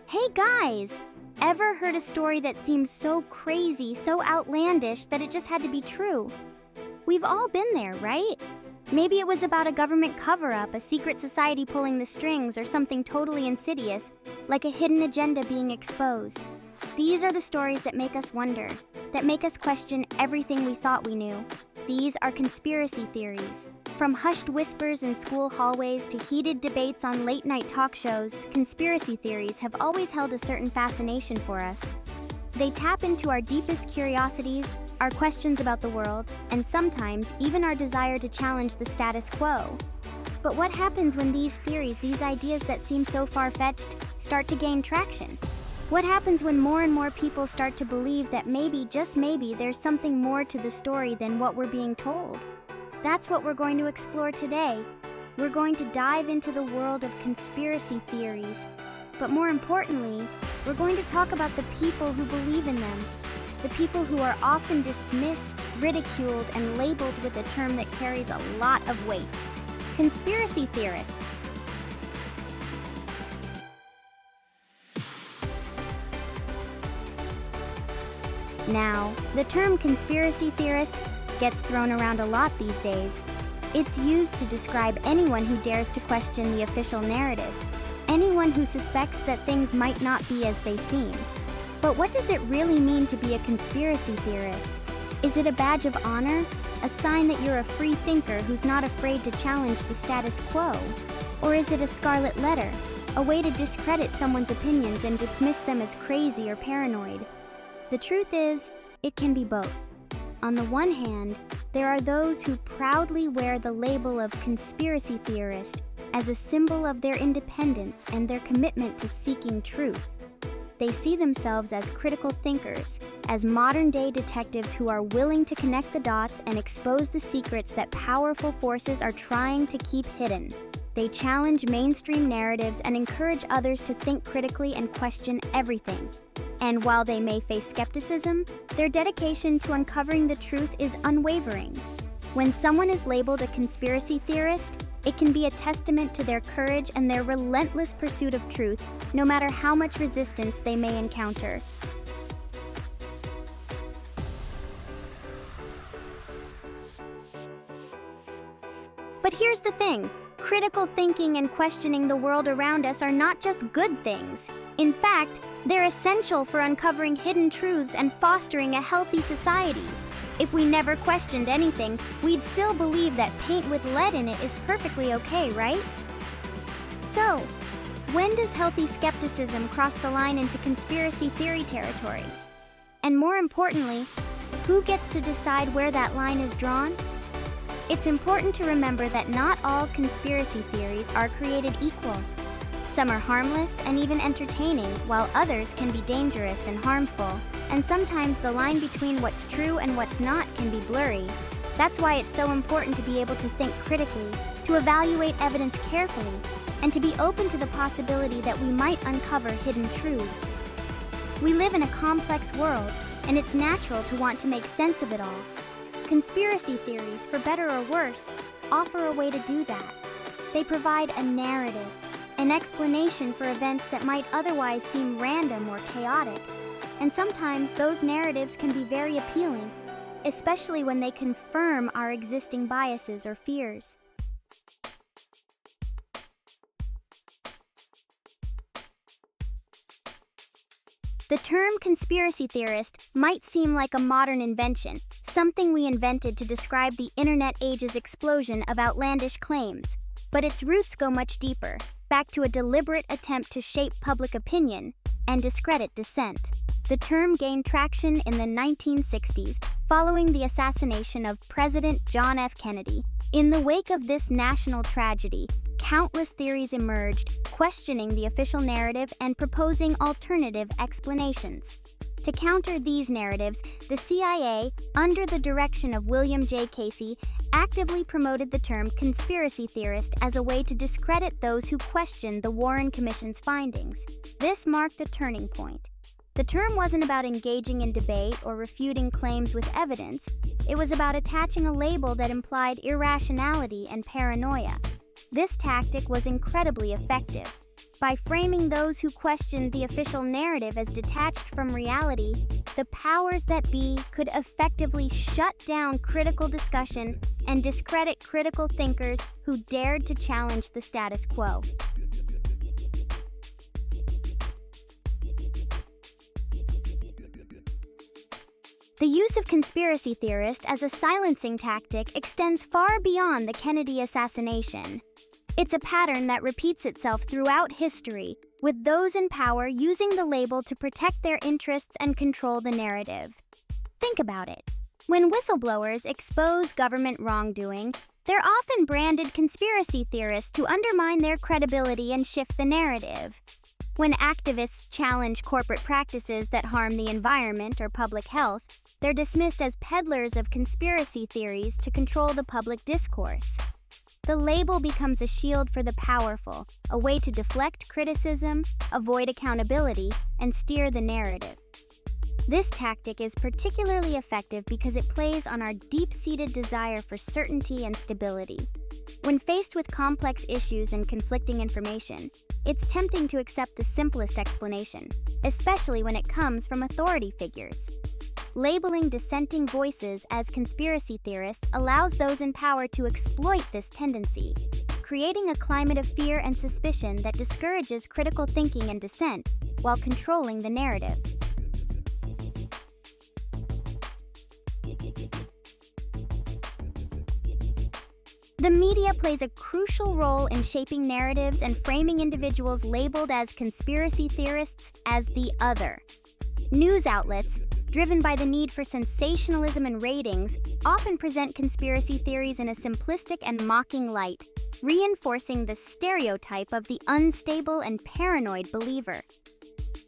Hey guys! Ever heard a story that seems so crazy, so outlandish that it just had to be true? We've all been there, right? Maybe it was about a government cover-up, a secret society pulling the strings, or something totally insidious, like a hidden agenda being exposed. These are the stories that make us wonder, that make us question everything we thought we knew. These are conspiracy theories. From hushed whispers in school hallways to heated debates on late-night talk shows, conspiracy theories have always held a certain fascination for us. They tap into our deepest curiosities, our questions about the world, and sometimes even our desire to challenge the status quo. But what happens when these theories, these ideas that seem so far-fetched, start to gain traction? What happens when more and more people start to believe that maybe, just maybe, there's something more to the story than what we're being told? That's what we're going to explore today. We're going to dive into the world of conspiracy theories. But more importantly, we're going to talk about the people who believe in them. The people who are often dismissed, ridiculed, and labeled with a term that carries a lot of weight. Conspiracy theorists. Now, the term conspiracy theorist gets thrown around a lot these days. It's used to describe anyone who dares to question the official narrative, anyone who suspects that things might not be as they seem. But what does it really mean to be a conspiracy theorist? Is it a badge of honor? A sign that you're a free thinker who's not afraid to challenge the status quo? Or is it a scarlet letter, a way to discredit someone's opinions and dismiss them as crazy or paranoid? The truth is, it can be both. On the one hand, there are those who proudly wear the label of conspiracy theorist as a symbol of their independence and their commitment to seeking truth. They see themselves as critical thinkers, as modern-day detectives who are willing to connect the dots and expose the secrets that powerful forces are trying to keep hidden. They challenge mainstream narratives and encourage others to think critically and question everything. And while they may face skepticism, their dedication to uncovering the truth is unwavering. When someone is labeled a conspiracy theorist, it can be a testament to their courage and their relentless pursuit of truth, no matter how much resistance they may encounter. But here's the thing. Critical thinking and questioning the world around us are not just good things. In fact, they're essential for uncovering hidden truths and fostering a healthy society. If we never questioned anything, we'd still believe that paint with lead in it is perfectly okay, right? So, when does healthy skepticism cross the line into conspiracy theory territory? And more importantly, who gets to decide where that line is drawn? It's important to remember that not all conspiracy theories are created equal. Some are harmless and even entertaining, while others can be dangerous and harmful, and sometimes the line between what's true and what's not can be blurry. That's why it's so important to be able to think critically, to evaluate evidence carefully, and to be open to the possibility that we might uncover hidden truths. We live in a complex world, and it's natural to want to make sense of it all. Conspiracy theories, for better or worse, offer a way to do that. They provide a narrative, an explanation for events that might otherwise seem random or chaotic. And sometimes those narratives can be very appealing, especially when they confirm our existing biases or fears. The term conspiracy theorist might seem like a modern invention, something we invented to describe the internet age's explosion of outlandish claims. But its roots go much deeper, back to a deliberate attempt to shape public opinion and discredit dissent. The term gained traction in the 1960s following the assassination of President John F. Kennedy. In the wake of this national tragedy, countless theories emerged, questioning the official narrative and proposing alternative explanations. To counter these narratives, the CIA, under the direction of William J. Casey, actively promoted the term conspiracy theorist as a way to discredit those who questioned the Warren Commission's findings. This marked a turning point. The term wasn't about engaging in debate or refuting claims with evidence. It was about attaching a label that implied irrationality and paranoia. This tactic was incredibly effective. By framing those who questioned the official narrative as detached from reality, the powers that be could effectively shut down critical discussion and discredit critical thinkers who dared to challenge the status quo. The use of conspiracy theorists as a silencing tactic extends far beyond the Kennedy assassination. It's a pattern that repeats itself throughout history, with those in power using the label to protect their interests and control the narrative. Think about it. When whistleblowers expose government wrongdoing, they're often branded conspiracy theorists to undermine their credibility and shift the narrative. When activists challenge corporate practices that harm the environment or public health, they're dismissed as peddlers of conspiracy theories to control the public discourse. The label becomes a shield for the powerful, a way to deflect criticism, avoid accountability, and steer the narrative. This tactic is particularly effective because it plays on our deep-seated desire for certainty and stability. When faced with complex issues and conflicting information, it's tempting to accept the simplest explanation, especially when it comes from authority figures. Labeling dissenting voices as conspiracy theorists allows those in power to exploit this tendency, creating a climate of fear and suspicion that discourages critical thinking and dissent while controlling the narrative. The media plays a crucial role in shaping narratives and framing individuals labeled as conspiracy theorists as the other. News outlets, driven by the need for sensationalism and ratings, often present conspiracy theories in a simplistic and mocking light, reinforcing the stereotype of the unstable and paranoid believer.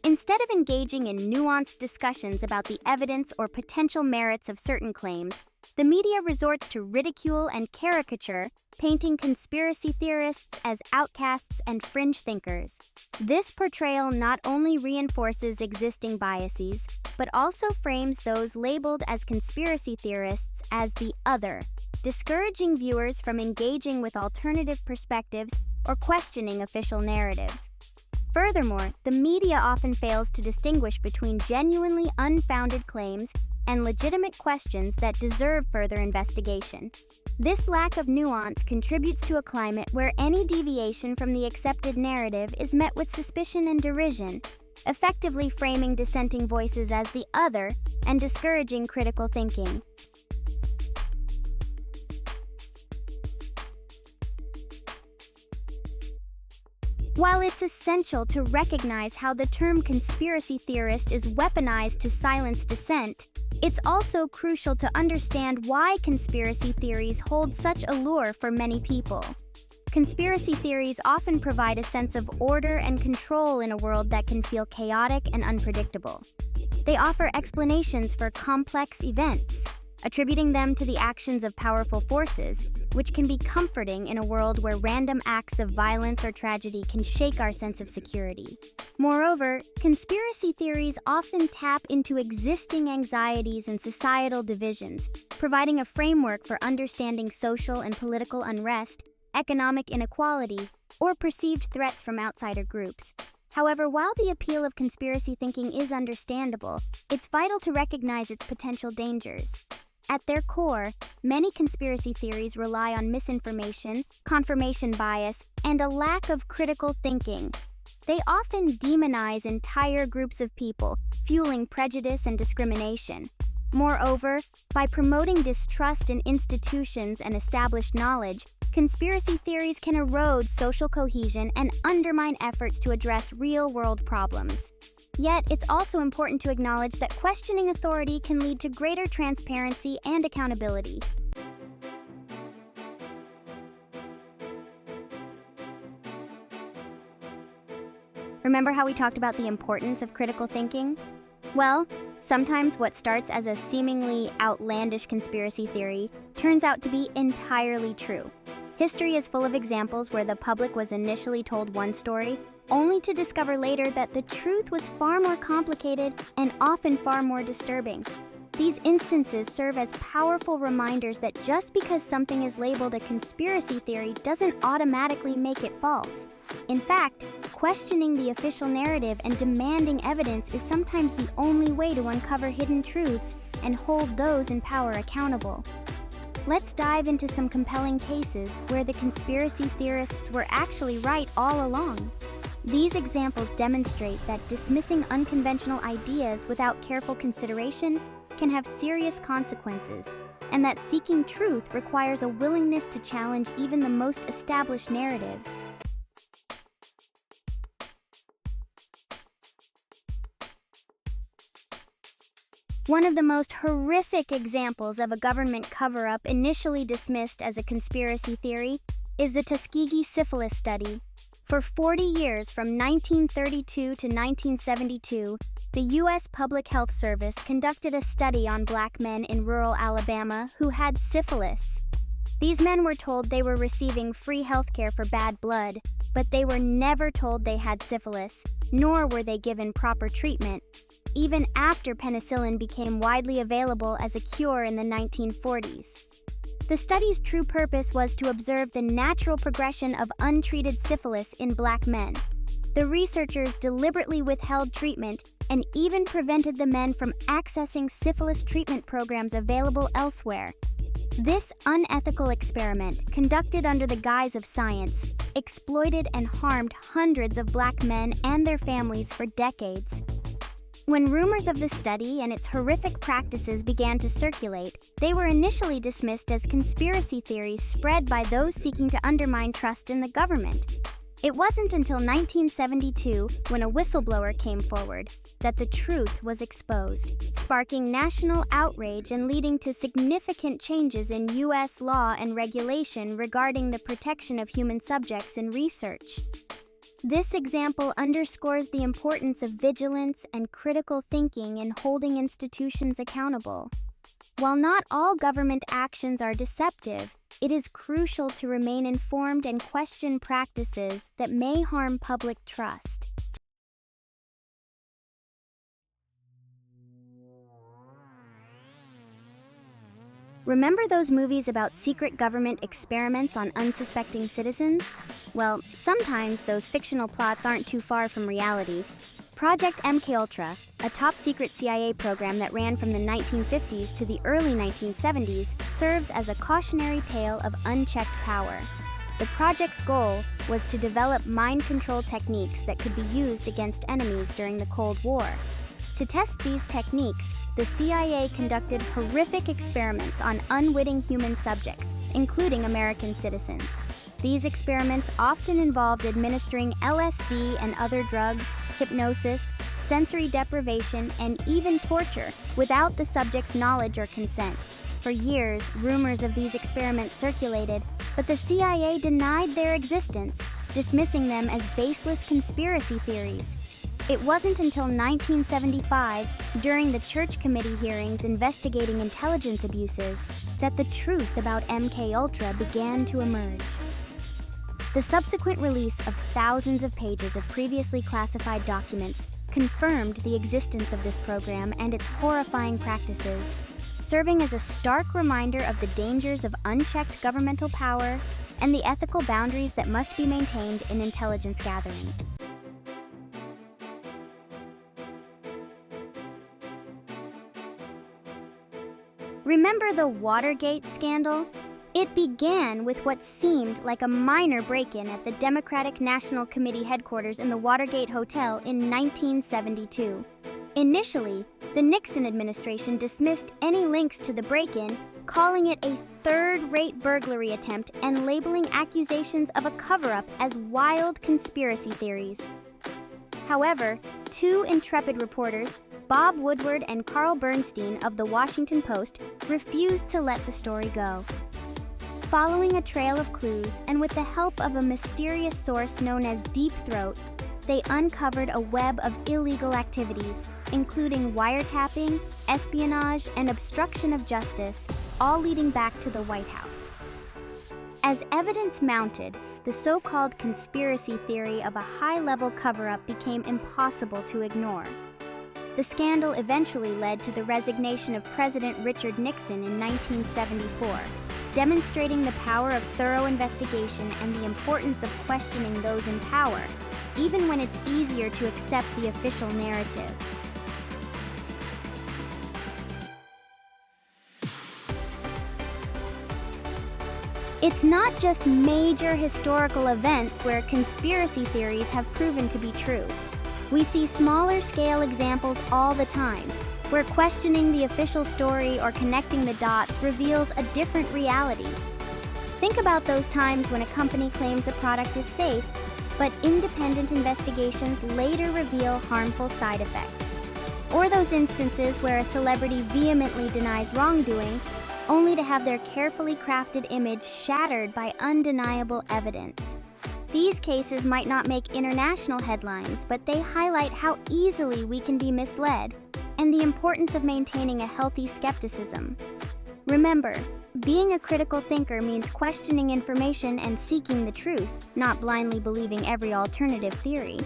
Instead of engaging in nuanced discussions about the evidence or potential merits of certain claims, the media resorts to ridicule and caricature, painting conspiracy theorists as outcasts and fringe thinkers. This portrayal not only reinforces existing biases, but also frames those labeled as conspiracy theorists as the other, discouraging viewers from engaging with alternative perspectives or questioning official narratives. Furthermore, the media often fails to distinguish between genuinely unfounded claims and legitimate questions that deserve further investigation. This lack of nuance contributes to a climate where any deviation from the accepted narrative is met with suspicion and derision, effectively framing dissenting voices as the other and discouraging critical thinking. While it's essential to recognize how the term conspiracy theorist is weaponized to silence dissent, it's also crucial to understand why conspiracy theories hold such allure for many people. Conspiracy theories often provide a sense of order and control in a world that can feel chaotic and unpredictable. They offer explanations for complex events, attributing them to the actions of powerful forces, which can be comforting in a world where random acts of violence or tragedy can shake our sense of security. Moreover, conspiracy theories often tap into existing anxieties and societal divisions, providing a framework for understanding social and political unrest, economic inequality, or perceived threats from outsider groups. However, while the appeal of conspiracy thinking is understandable, it's vital to recognize its potential dangers. At their core, many conspiracy theories rely on misinformation, confirmation bias, and a lack of critical thinking. They often demonize entire groups of people, fueling prejudice and discrimination. Moreover, by promoting distrust in institutions and established knowledge, conspiracy theories can erode social cohesion and undermine efforts to address real-world problems. Yet, it's also important to acknowledge that questioning authority can lead to greater transparency and accountability. Remember how we talked about the importance of critical thinking? Well, sometimes what starts as a seemingly outlandish conspiracy theory turns out to be entirely true. History is full of examples where the public was initially told one story, only to discover later that the truth was far more complicated and often far more disturbing. These instances serve as powerful reminders that just because something is labeled a conspiracy theory doesn't automatically make it false. In fact, questioning the official narrative and demanding evidence is sometimes the only way to uncover hidden truths and hold those in power accountable. Let's dive into some compelling cases where the conspiracy theorists were actually right all along. These examples demonstrate that dismissing unconventional ideas without careful consideration can have serious consequences, and that seeking truth requires a willingness to challenge even the most established narratives. One of the most horrific examples of a government cover-up initially dismissed as a conspiracy theory is the Tuskegee syphilis study. For 40 years, from 1932 to 1972, the U.S. Public Health Service conducted a study on black men in rural Alabama who had syphilis. These men were told they were receiving free health care for bad blood, but they were never told they had syphilis, nor were they given proper treatment, even after penicillin became widely available as a cure in the 1940s. The study's true purpose was to observe the natural progression of untreated syphilis in black men. The researchers deliberately withheld treatment and even prevented the men from accessing syphilis treatment programs available elsewhere. This unethical experiment, conducted under the guise of science, exploited and harmed hundreds of black men and their families for decades. When rumors of the study and its horrific practices began to circulate, they were initially dismissed as conspiracy theories spread by those seeking to undermine trust in the government. It wasn't until 1972, when a whistleblower came forward, that the truth was exposed, sparking national outrage and leading to significant changes in U.S. law and regulation regarding the protection of human subjects in research. This example underscores the importance of vigilance and critical thinking in holding institutions accountable. While not all government actions are deceptive, it is crucial to remain informed and question practices that may harm public trust. Remember those movies about secret government experiments on unsuspecting citizens? Well, sometimes those fictional plots aren't too far from reality. Project MKUltra, a top-secret CIA program that ran from the 1950s to the early 1970s, serves as a cautionary tale of unchecked power. The project's goal was to develop mind control techniques that could be used against enemies during the Cold War. To test these techniques, the CIA conducted horrific experiments on unwitting human subjects, including American citizens. These experiments often involved administering LSD and other drugs, hypnosis, sensory deprivation, and even torture without the subject's knowledge or consent. For years, rumors of these experiments circulated, but the CIA denied their existence, dismissing them as baseless conspiracy theories. It wasn't until 1975, during the Church Committee hearings investigating intelligence abuses, that the truth about MKUltra began to emerge. The subsequent release of thousands of pages of previously classified documents confirmed the existence of this program and its horrifying practices, serving as a stark reminder of the dangers of unchecked governmental power and the ethical boundaries that must be maintained in intelligence gathering. Remember the Watergate scandal? It began with what seemed like a minor break-in at the Democratic National Committee headquarters in the Watergate Hotel in 1972. Initially, the Nixon administration dismissed any links to the break-in, calling it a third-rate burglary attempt and labeling accusations of a cover-up as wild conspiracy theories. However, two intrepid reporters, Bob Woodward and Carl Bernstein of The Washington Post, refused to let the story go. Following a trail of clues and with the help of a mysterious source known as Deep Throat, they uncovered a web of illegal activities, including wiretapping, espionage, and obstruction of justice, all leading back to the White House. As evidence mounted, the so-called conspiracy theory of a high-level cover-up became impossible to ignore. The scandal eventually led to the resignation of President Richard Nixon in 1974. demonstrating the power of thorough investigation and the importance of questioning those in power, even when it's easier to accept the official narrative. It's not just major historical events where conspiracy theories have proven to be true. We see smaller-scale examples all the time, where questioning the official story or connecting the dots reveals a different reality. Think about those times when a company claims a product is safe, but independent investigations later reveal harmful side effects. Or those instances where a celebrity vehemently denies wrongdoing, only to have their carefully crafted image shattered by undeniable evidence. These cases might not make international headlines, but they highlight how easily we can be misled and the importance of maintaining a healthy skepticism. Remember, being a critical thinker means questioning information and seeking the truth, not blindly believing every alternative theory.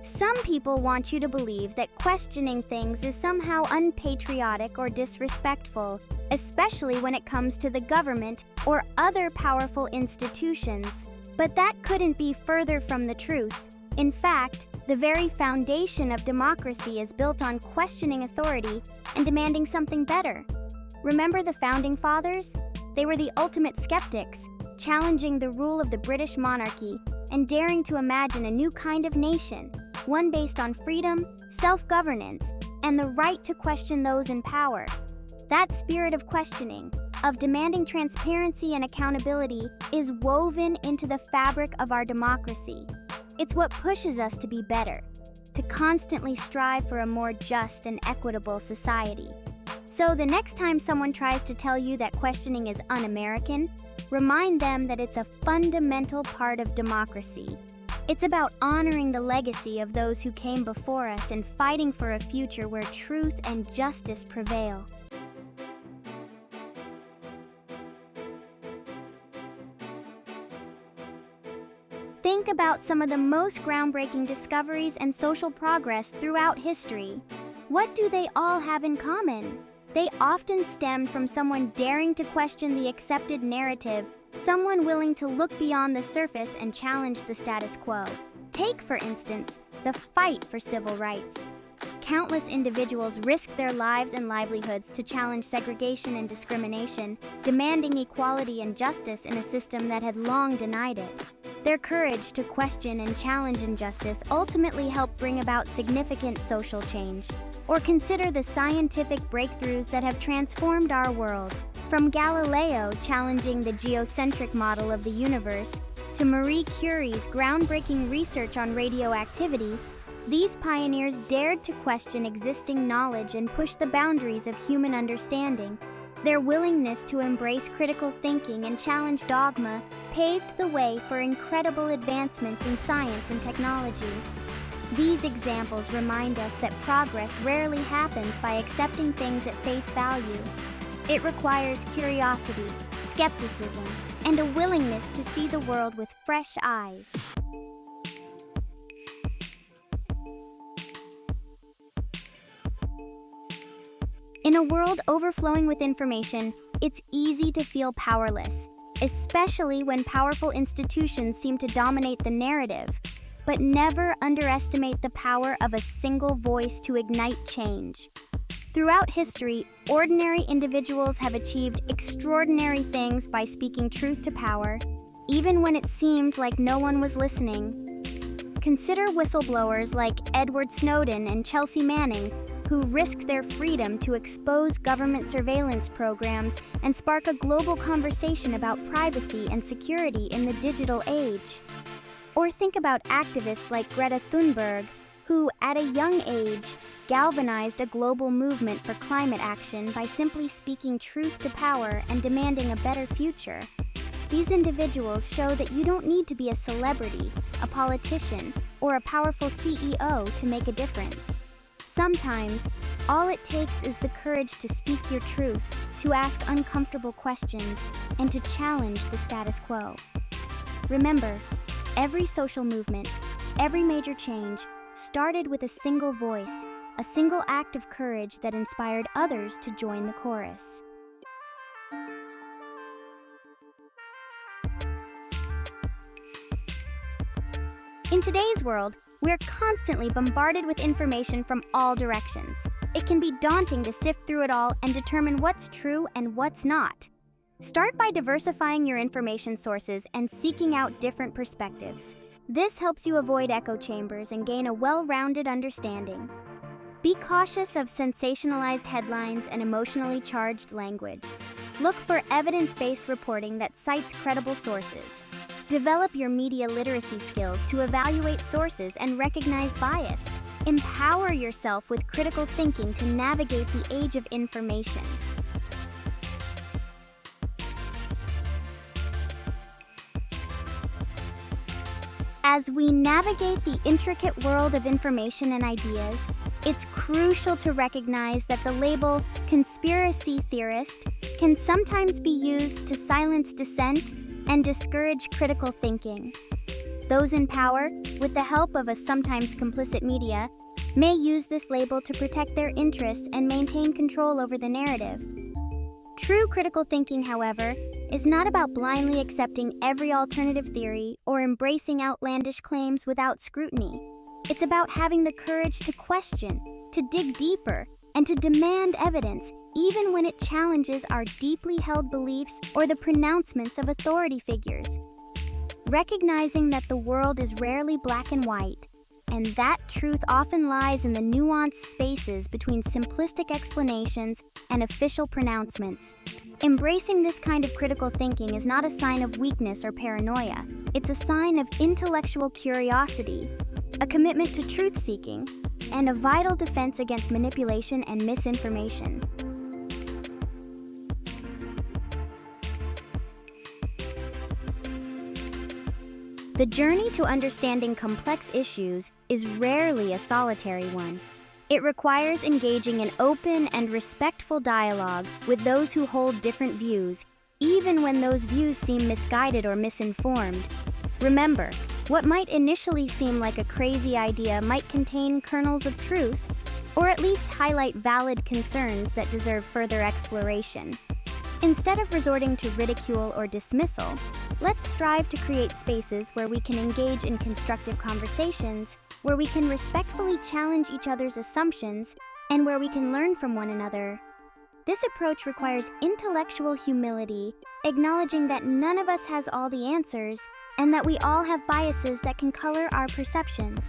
Some people want you to believe that questioning things is somehow unpatriotic or disrespectful, especially when it comes to the government or other powerful institutions. But that couldn't be further from the truth. In fact, the very foundation of democracy is built on questioning authority and demanding something better. Remember the Founding Fathers? They were the ultimate skeptics, challenging the rule of the British monarchy and daring to imagine a new kind of nation, one based on freedom, self-governance, and the right to question those in power. That spirit of questioning, of demanding transparency and accountability, is woven into the fabric of our democracy. It's what pushes us to be better, to constantly strive for a more just and equitable society. So the next time someone tries to tell you that questioning is un-American, remind them that it's a fundamental part of democracy. It's about honoring the legacy of those who came before us and fighting for a future where truth and justice prevail. Think about some of the most groundbreaking discoveries and social progress throughout history. What do they all have in common? They often stemmed from someone daring to question the accepted narrative, someone willing to look beyond the surface and challenge the status quo. Take, for instance, the fight for civil rights. Countless individuals risked their lives and livelihoods to challenge segregation and discrimination, demanding equality and justice in a system that had long denied it. Their courage to question and challenge injustice ultimately helped bring about significant social change. Or consider the scientific breakthroughs that have transformed our world. From Galileo challenging the geocentric model of the universe to Marie Curie's groundbreaking research on radioactivity, these pioneers dared to question existing knowledge and push the boundaries of human understanding. Their willingness to embrace critical thinking and challenge dogma paved the way for incredible advancements in science and technology. These examples remind us that progress rarely happens by accepting things at face value. It requires curiosity, skepticism, and a willingness to see the world with fresh eyes. In a world overflowing with information, it's easy to feel powerless, especially when powerful institutions seem to dominate the narrative. But never underestimate the power of a single voice to ignite change. Throughout history, ordinary individuals have achieved extraordinary things by speaking truth to power, even when it seemed like no one was listening. Consider whistleblowers like Edward Snowden and Chelsea Manning, who risked their freedom to expose government surveillance programs and spark a global conversation about privacy and security in the digital age. Or think about activists like Greta Thunberg, who, at a young age, galvanized a global movement for climate action by simply speaking truth to power and demanding a better future. These individuals show that you don't need to be a celebrity, a politician, or a powerful CEO to make a difference. Sometimes, all it takes is the courage to speak your truth, to ask uncomfortable questions, and to challenge the status quo. Remember, every social movement, every major change, started with a single voice, a single act of courage that inspired others to join the chorus. In today's world, we're constantly bombarded with information from all directions. It can be daunting to sift through it all and determine what's true and what's not. Start by diversifying your information sources and seeking out different perspectives. This helps you avoid echo chambers and gain a well-rounded understanding. Be cautious of sensationalized headlines and emotionally charged language. Look for evidence-based reporting that cites credible sources. Develop your media literacy skills to evaluate sources and recognize bias. Empower yourself with critical thinking to navigate the age of information. As we navigate the intricate world of information and ideas, it's crucial to recognize that the label conspiracy theorist can sometimes be used to silence dissent and discourage critical thinking. Those in power, with the help of a sometimes complicit media, may use this label to protect their interests and maintain control over the narrative. True critical thinking, however, is not about blindly accepting every alternative theory or embracing outlandish claims without scrutiny. It's about having the courage to question, to dig deeper, and to demand evidence, even when it challenges our deeply held beliefs or the pronouncements of authority figures. Recognizing that the world is rarely black and white, and that truth often lies in the nuanced spaces between simplistic explanations and official pronouncements. Embracing this kind of critical thinking is not a sign of weakness or paranoia. It's a sign of intellectual curiosity, a commitment to truth-seeking, and a vital defense against manipulation and misinformation. The journey to understanding complex issues is rarely a solitary one. It requires engaging in open and respectful dialogue with those who hold different views, even when those views seem misguided or misinformed. Remember, what might initially seem like a crazy idea might contain kernels of truth, or at least highlight valid concerns that deserve further exploration. Instead of resorting to ridicule or dismissal, let's strive to create spaces where we can engage in constructive conversations, where we can respectfully challenge each other's assumptions, and where we can learn from one another. This approach requires intellectual humility, acknowledging that none of us has all the answers, and that we all have biases that can color our perceptions.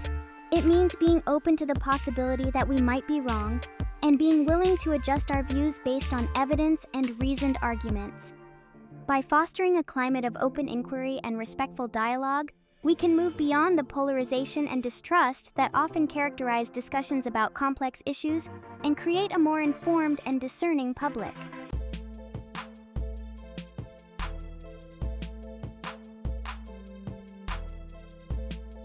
It means being open to the possibility that we might be wrong, and being willing to adjust our views based on evidence and reasoned arguments. By fostering a climate of open inquiry and respectful dialogue, we can move beyond the polarization and distrust that often characterize discussions about complex issues and create a more informed and discerning public.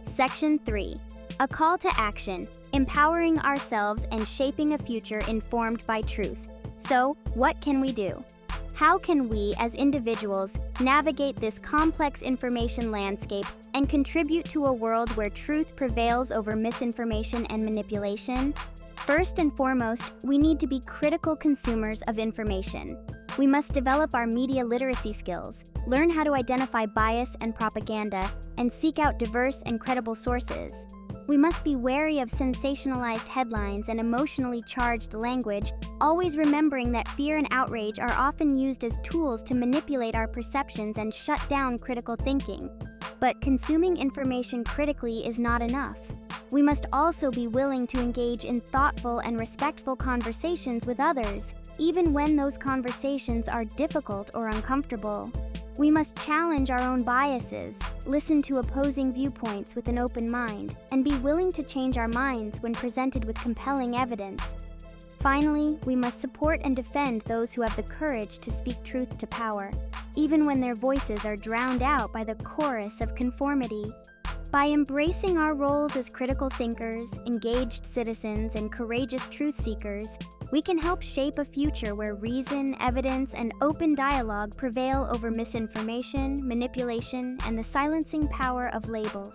Section 3. A call to action, empowering ourselves and shaping a future informed by truth. So, what can we do? How can we, as individuals, navigate this complex information landscape and contribute to a world where truth prevails over misinformation and manipulation? First and foremost, we need to be critical consumers of information. We must develop our media literacy skills, learn how to identify bias and propaganda, and seek out diverse and credible sources. We must be wary of sensationalized headlines and emotionally charged language, always remembering that fear and outrage are often used as tools to manipulate our perceptions and shut down critical thinking. But consuming information critically is not enough. We must also be willing to engage in thoughtful and respectful conversations with others, even when those conversations are difficult or uncomfortable. We must challenge our own biases, listen to opposing viewpoints with an open mind, and be willing to change our minds when presented with compelling evidence. Finally, we must support and defend those who have the courage to speak truth to power, even when their voices are drowned out by the chorus of conformity. By embracing our roles as critical thinkers, engaged citizens, and courageous truth seekers, we can help shape a future where reason, evidence, and open dialogue prevail over misinformation, manipulation, and the silencing power of labels.